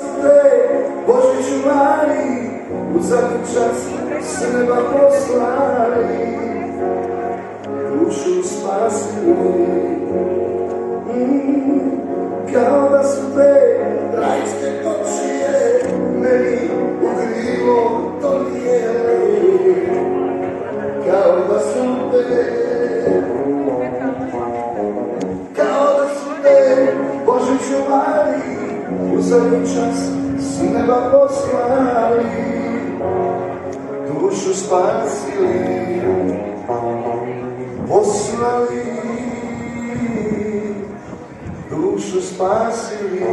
su te, Bože čuvari, u zadnji čas s neba poslali, dušu spasili. Kao da su te rajske kočije meni u krivo donijeli, kao da su te, Bože čuvari, u zadnji čas s neba poslali, dušu spasili, poslali, dušu spasili.